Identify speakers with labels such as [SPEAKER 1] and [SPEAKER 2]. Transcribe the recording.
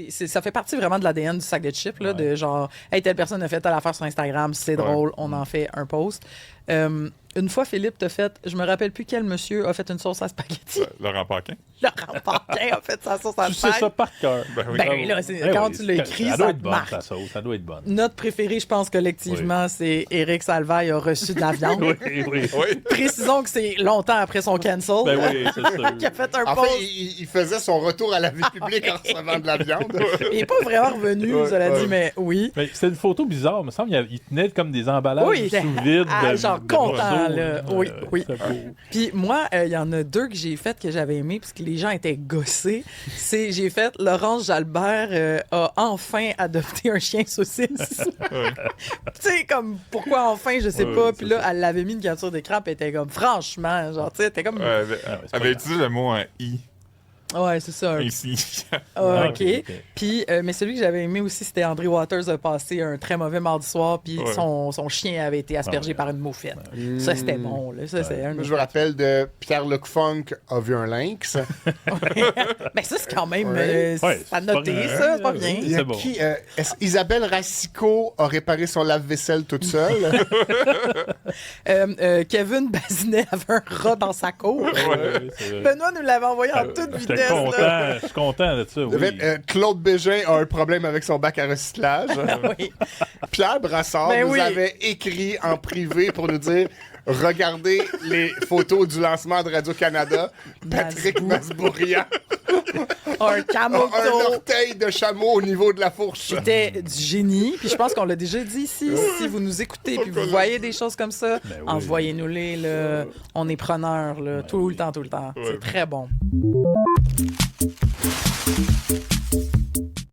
[SPEAKER 1] ça fait partie vraiment de l'ADN du sac de chips, là, de genre, hey, telle personne a fait telle affaire sur Instagram, c'est drôle, on en fait un post. Une fois, Philippe t'a fait, je me rappelle plus quel monsieur a fait une sauce à spaghetti.
[SPEAKER 2] Laurent Paquin.
[SPEAKER 1] Laurent Paquin a fait sa sauce à
[SPEAKER 3] Tu
[SPEAKER 1] spaghetti.
[SPEAKER 3] sais ça par cœur.
[SPEAKER 1] Ben là, quand tu l'as écrit,
[SPEAKER 3] ça doit
[SPEAKER 1] ça
[SPEAKER 3] être
[SPEAKER 1] te
[SPEAKER 3] bonne,
[SPEAKER 1] marque.
[SPEAKER 3] ta sauce. Ça doit être bonne.
[SPEAKER 1] Notre préféré, je pense, collectivement, c'est Éric Salvaille a reçu de la viande.
[SPEAKER 3] Oui.
[SPEAKER 2] Oui.
[SPEAKER 1] Précisons que c'est longtemps après son cancel.
[SPEAKER 3] Ben oui, c'est sûr.
[SPEAKER 1] Qui a fait un
[SPEAKER 4] En
[SPEAKER 1] post.
[SPEAKER 4] fait, il faisait son retour à la vie publique en recevant de la viande.
[SPEAKER 1] Il n'est pas vraiment revenu, cela dit, mais oui.
[SPEAKER 3] Mais c'était une photo bizarre. Il me semble qu'il tenait comme des emballages
[SPEAKER 1] Oui,
[SPEAKER 3] sous vide.
[SPEAKER 1] genre content, là. Oui.
[SPEAKER 3] C'est beau.
[SPEAKER 1] Puis moi, il y en a deux que j'ai faites que j'avais aimé parce que les gens étaient gossés. J'ai fait Laurence Jalbert a enfin adopté un chien saucisse. Tu sais, comme pourquoi enfin, je sais pas. Puis là, elle l'avait mis une capture d'écran, puis elle était comme franchement, genre, tu sais, elle était comme.
[SPEAKER 2] Elle avait utilisé le mot en I.
[SPEAKER 1] Ouais, c'est ça.
[SPEAKER 2] Ici.
[SPEAKER 1] OK. Puis, mais celui que j'avais aimé aussi, c'était André Waters a passé un très mauvais mardi soir, puis son chien avait été aspergé par une moufette. Ça, c'était bon. Là. Ça, c'est
[SPEAKER 4] Je me rappelle de Pierre-Luc Funk a vu un lynx.
[SPEAKER 1] Ben ça, c'est quand même à
[SPEAKER 3] c'est
[SPEAKER 1] noter,
[SPEAKER 3] pas
[SPEAKER 1] ça, c'est pas
[SPEAKER 3] rien.
[SPEAKER 1] bien.
[SPEAKER 4] Il y a
[SPEAKER 3] C'est bon.
[SPEAKER 4] qui, Isabelle Racicot a réparé son lave-vaisselle toute seule.
[SPEAKER 1] Kevin Bazinet avait un rat dans sa cour.
[SPEAKER 3] Ouais,
[SPEAKER 1] Benoît nous l'avait envoyé en toute vitesse.
[SPEAKER 3] J'étais
[SPEAKER 1] là.
[SPEAKER 3] content. Je suis content de ça, oui.
[SPEAKER 4] Claude Bégin a un problème avec son bac à recyclage.
[SPEAKER 1] Oui.
[SPEAKER 4] Pierre Brassard
[SPEAKER 1] Ben
[SPEAKER 4] nous
[SPEAKER 1] oui.
[SPEAKER 4] avait écrit en privé pour nous dire regardez les photos du lancement de Radio-Canada. Patrick Masbourian
[SPEAKER 1] Un
[SPEAKER 4] a un
[SPEAKER 1] camoto.
[SPEAKER 4] orteil de chameau au niveau de la fourche.
[SPEAKER 1] C'était du génie. Puis je pense qu'on l'a déjà dit ici. Si vous nous écoutez puis vous voyez des choses comme ça,
[SPEAKER 3] Ben oui.
[SPEAKER 1] envoyez-nous-les. Là. On est preneurs là, tout le temps. C'est très bon.